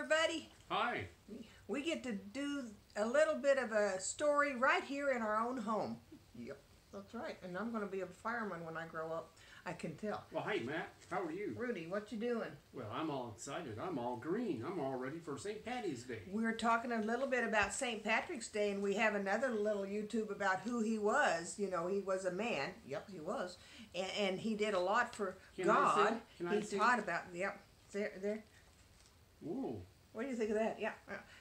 everybody. Hi. We get to do a little bit of a story right here in our own home. Yep, that's right. And I'm going to be a fireman when I grow up. I can tell. Well, hey, Matt. How are you? Rudy, what you doing? Well, I'm all excited. I'm all green. I'm all ready for St. Patty's Day. We're talking a little bit about St. Patrick's Day, and we have another little YouTube about who he was. You know, he was a man. Yep, he was. And he did a lot for God. He taught about, yep, there. Ooh. What do you think of that? Yeah.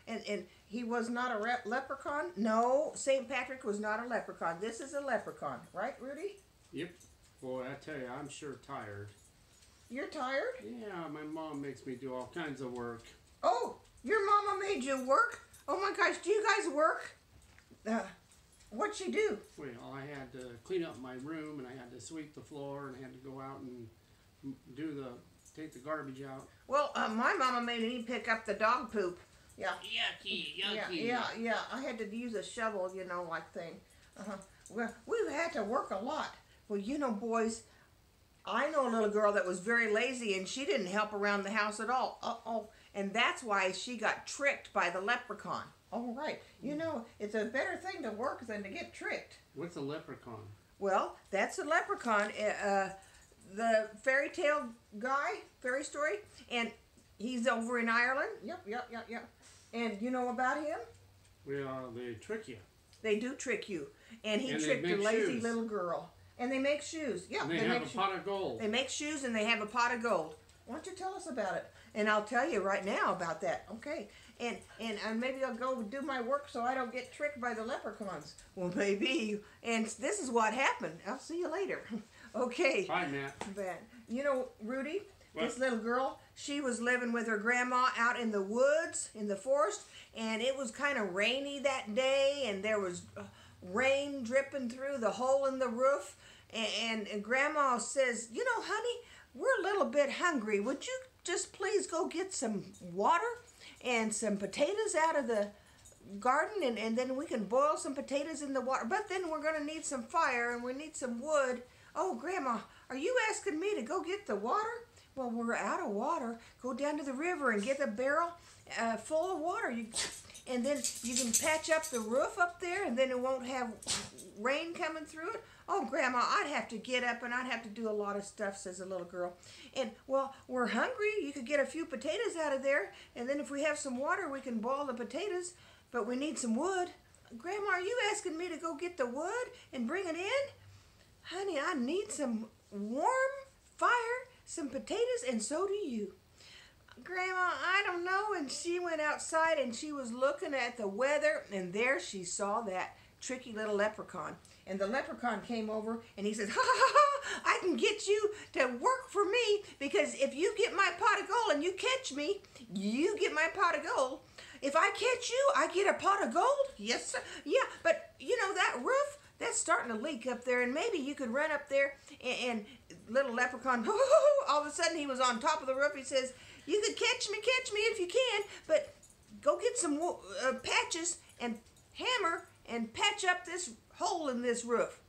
And he was not a leprechaun? No, St. Patrick was not a leprechaun. This is a leprechaun. Right, Rudy? Yep. Boy, I tell you, I'm sure tired. You're tired? Yeah, my mom makes me do all kinds of work. Oh, your mama made you work? Oh my gosh, do you guys work? What'd she do? Well, I had to clean up my room, and I had to sweep the floor, and I had to go out and take the garbage out. Well, my mama made me pick up the dog poop. Yeah. Yucky. Yeah. I had to use a shovel, you know, like thing. Well, we've had to work a lot. Well, you know, boys, I know a little girl that was very lazy, and she didn't help around the house at all. And that's why she got tricked by the leprechaun. All right. You know, it's a better thing to work than to get tricked. What's a leprechaun? Well, that's a leprechaun. The fairy tale guy, fairy story, and he's over in Ireland. Yep. And you know about him? Well, they trick you. They do trick you. And he tricked a lazy little girl. And they make shoes. Yeah, and they have a pot of gold. They make shoes and they have a pot of gold. Why don't you tell us about it? And I'll tell you right now about that. Okay. And maybe I'll go do my work so I don't get tricked by the leprechauns. Well, maybe. And this is what happened. I'll see you later. Okay. Bye, Matt. But, you know, Rudy, what? This little girl, she was living with her grandma out in the woods, in the forest, and it was kind of rainy that day, and there was rain dripping through the hole in the roof. And Grandma says, you know, honey, we're a little bit hungry. Would you just please go get some water and some potatoes out of the garden, and then we can boil some potatoes in the water. But then we're going to need some fire, and we need some wood. Oh, Grandma, are you asking me to go get the water? Well, we're out of water. Go down to the river and get a barrel full of water. And then you can patch up the roof up there, and then it won't have rain coming through it. Oh, Grandma, I'd have to get up, and I'd have to do a lot of stuff, says the little girl. And, well, we're hungry. You could get a few potatoes out of there, and then if we have some water, we can boil the potatoes, but we need some wood. Grandma, are you asking me to go get the wood and bring it in? Honey, I need some warm fire, some potatoes, and so do you. Grandma, I don't know. And she went outside and she was looking at the weather, and there she saw that tricky little leprechaun. And the leprechaun came over and he says, ha, I can get you to work for me, because if you get my pot of gold and you catch me, you get my pot of gold. If I catch you, I get a pot of gold? Yes, sir. Yeah, but you know, that roof, that's starting to leak up there, and maybe you could run up there and little leprechaun, all of a sudden he was on top of the roof. He says, you could catch me if you can, but go get some patches and hammer and patch up this hole in this roof.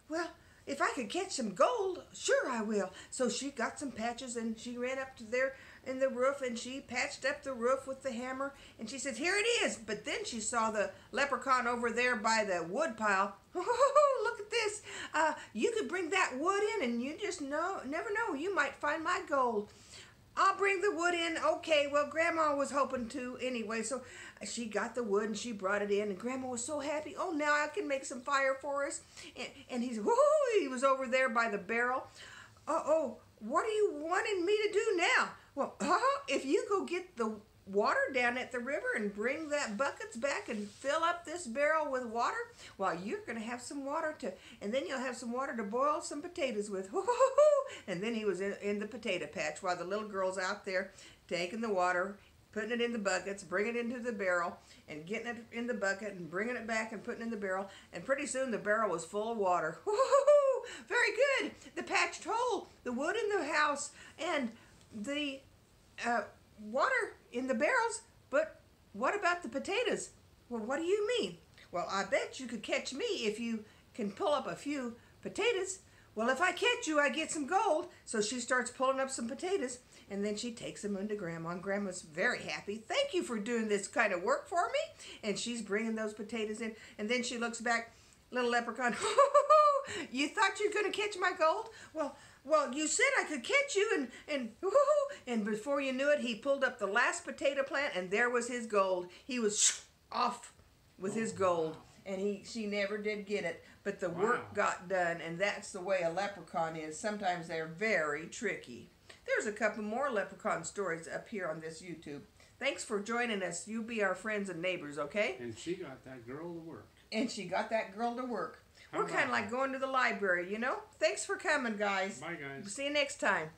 Well, if I could catch some gold, sure I will. So she got some patches and she ran up to there in the roof and she patched up the roof with the hammer, and she says, here it is. But then she saw the leprechaun over there by the wood pile. Oh, look at this. You could bring that wood in, and you just never know. You might find my gold. I'll bring the wood in. Okay, well, Grandma was hoping to anyway, so she got the wood and she brought it in, and Grandma was so happy. Oh, now I can make some fire for us. And he was over there by the barrel. Oh, what are you wanting me to do now? Well, if you go get the water down at the river and bring that buckets back and fill up this barrel with water, well, you're going to have some water and then you'll have some water to boil some potatoes with. And then he was in the potato patch while the little girl's out there taking the water, putting it in the buckets, bringing it into the barrel, and getting it in the bucket and bringing it back and putting it in the barrel. And pretty soon the barrel was full of water. Very good. The patched hole, the wood in the house, and the water in the barrels. But what about the potatoes? Well, what do you mean? Well, I bet you could catch me if you can pull up a few potatoes. Well, if I catch you, I get some gold. So she starts pulling up some potatoes, And then she takes them into Grandma, and Grandma's very happy. Thank you for doing this kind of work for me. And she's bringing those potatoes in. And then she looks back, little Leprechaun, you thought you were going to catch my gold? Well, you said I could catch you, and before you knew it, he pulled up the last potato plant, and there was his gold. He was off with his gold, and she never did get it. But the work got done, and that's the way a leprechaun is. Sometimes they're very tricky. There's a couple more leprechaun stories up here on this YouTube. Thanks for joining us. You be our friends and neighbors, okay? And she got that girl to work. And she got that girl to work. We're kind of like going to the library, you know? Thanks for coming, guys. Bye, guys. See you next time.